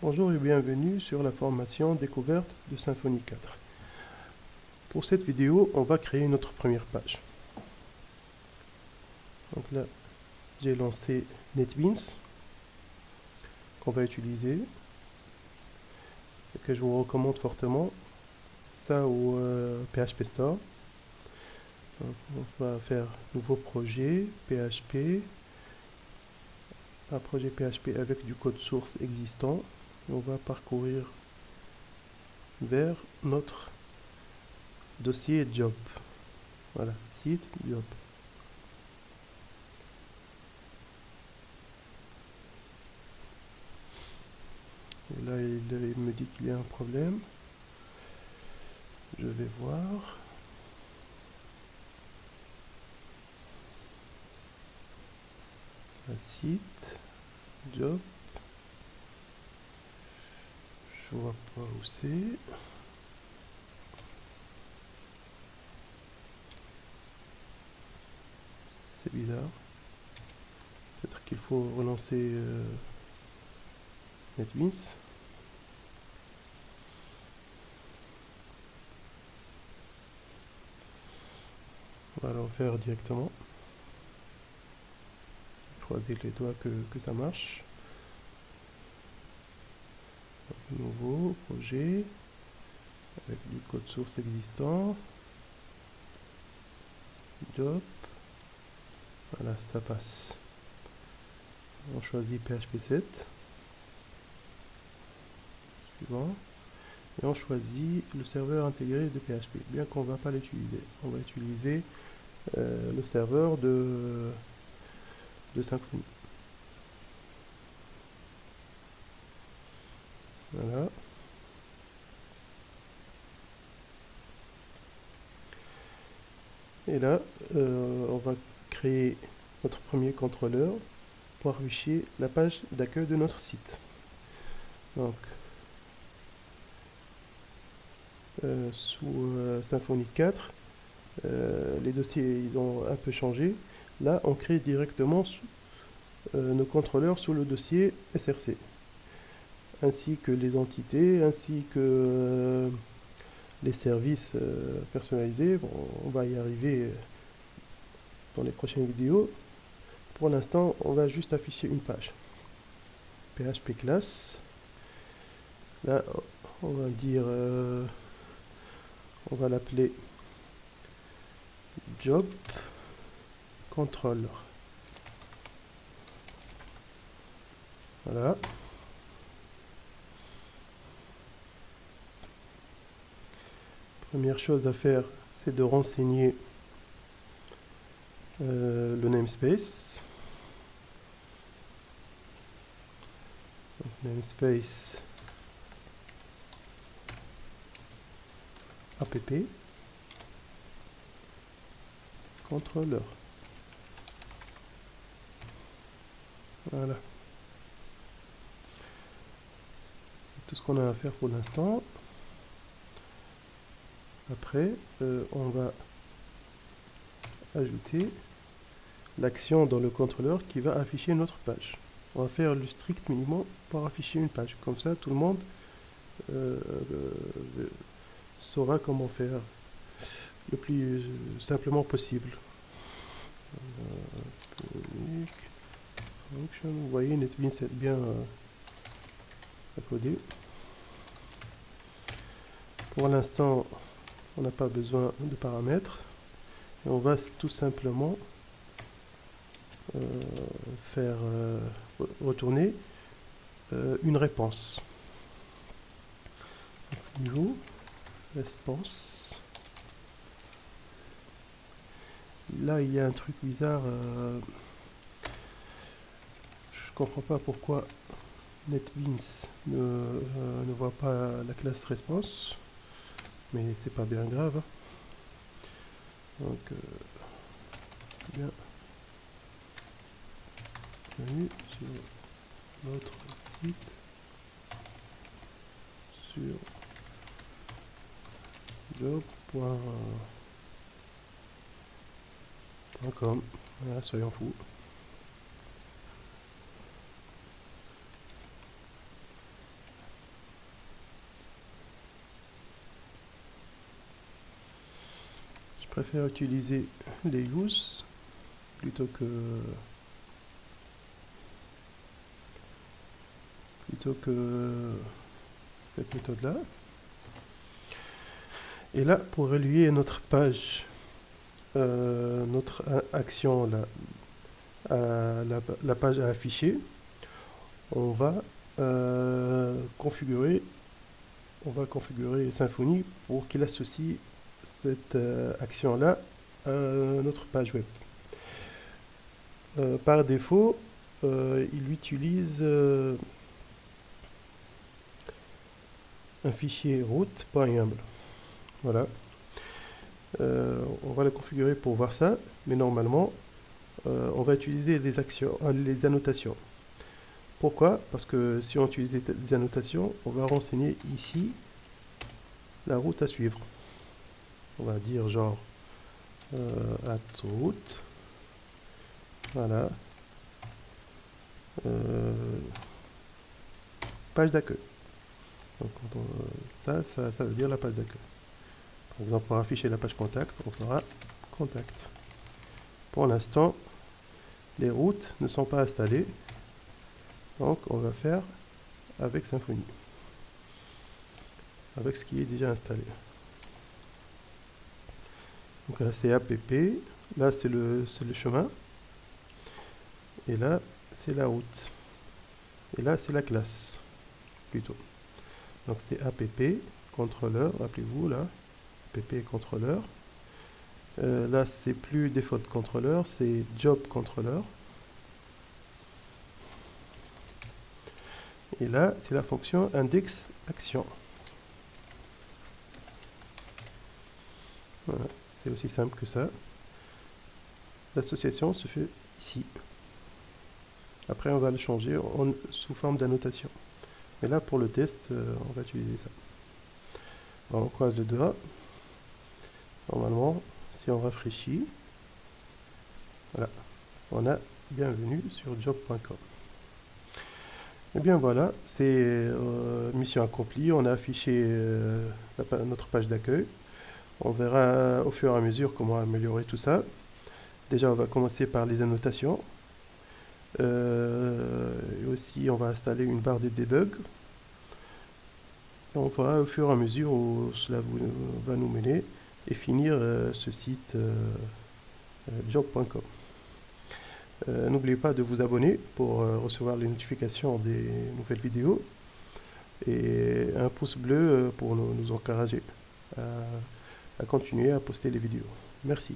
Bonjour et bienvenue sur la formation découverte de Symfony 4. Pour cette vidéo, on va créer notre première page. Donc là, j'ai lancé NetBeans qu'on va utiliser et que je vous recommande fortement. Ça ou PHP Store. Donc, on va faire nouveau projet PHP, un projet PHP avec du code source existant. Et on va parcourir vers notre dossier job. Voilà, site job. Et là, il me dit qu'il y a un problème. Je vais voir. Un site, job. Je vois pas où c'est. C'est bizarre. Peut-être qu'il faut relancer NetBeans. On va le faire directement. Croiser les doigts que ça marche. Donc, nouveau projet avec du code source existant. Job. Voilà, ça passe. On choisit PHP 7. Suivant. Et on choisit le serveur intégré de PHP, bien qu'on ne va pas l'utiliser. On va utiliser le serveur de Symfony. Voilà. Et là, on va créer notre premier contrôleur pour afficher la page d'accueil de notre site. Donc, sous Symfony 4, les dossiers ils ont un peu changé. Là, on crée directement nos contrôleurs sous le dossier SRC, ainsi que les entités, ainsi que les services personnalisés. Bon, on va y arriver dans les prochaines vidéos. Pour l'instant, on va juste afficher une page. PHP classe. Là, on va dire, on va l'appeler job controller. Voilà. Première chose à faire, c'est de renseigner le namespace. Donc, namespace app controller. Voilà. C'est tout ce qu'on a à faire pour l'instant. Après, on va ajouter l'action dans le contrôleur qui va afficher notre page. On va faire le strict minimum pour afficher une page. Comme ça, tout le monde saura comment faire le plus simplement possible. Function, vous voyez, NetBeans est bien codé. Pour l'instant, on n'a pas besoin de paramètres. Et on va tout simplement faire retourner une réponse. Niveau réponse. Là, il y a un truc bizarre. Je comprends pas pourquoi NetBeans ne voit pas la classe response, mais c'est pas bien grave. Donc, bien bienvenue sur notre site sur job.com. Voilà, soyons fous. préfère utiliser les use plutôt que cette méthode là. Et là, pour relier notre page, notre action là, à la page à afficher, on va configurer Symfony pour qu'il associe cette action là à notre page web. Par défaut, il utilise un fichier route.yaml. Voilà. On va le configurer pour voir ça, mais normalement, on va utiliser les annotations. Pourquoi? Parce que si on utilise des annotations, on va renseigner ici la route à suivre. On va dire genre route. Voilà. Page d'accueil. Donc ça veut dire la page d'accueil. Par exemple, pour afficher la page contact, on fera contact. Pour l'instant, les routes ne sont pas installées. Donc on va faire avec Symfony. Avec ce qui est déjà installé. Donc là c'est app, là c'est le chemin. Et là c'est la route. Et là c'est la classe. Plutôt. Donc c'est app, contrôleur, rappelez-vous là. App contrôleur. Là c'est plus default contrôleur, c'est job contrôleur. Et là c'est la fonction index action. Voilà, c'est aussi simple que ça. L'association se fait ici. Après on va le changer sous forme d'annotation. Mais là pour le test, on va utiliser ça. Alors, on croise le doigt. Normalement, si on rafraîchit, voilà, on a bienvenue sur job.com. Et bien voilà, c'est mission accomplie. On a affiché notre page d'accueil. On verra au fur et à mesure comment améliorer tout ça. Déjà, on va commencer par les annotations. Et aussi, on va installer une barre de debug. Et on verra au fur et à mesure où cela va nous mener et finir ce site job.com. N'oubliez pas de vous abonner pour recevoir les notifications des nouvelles vidéos et un pouce bleu pour nous encourager à continuer à poster les vidéos. Merci.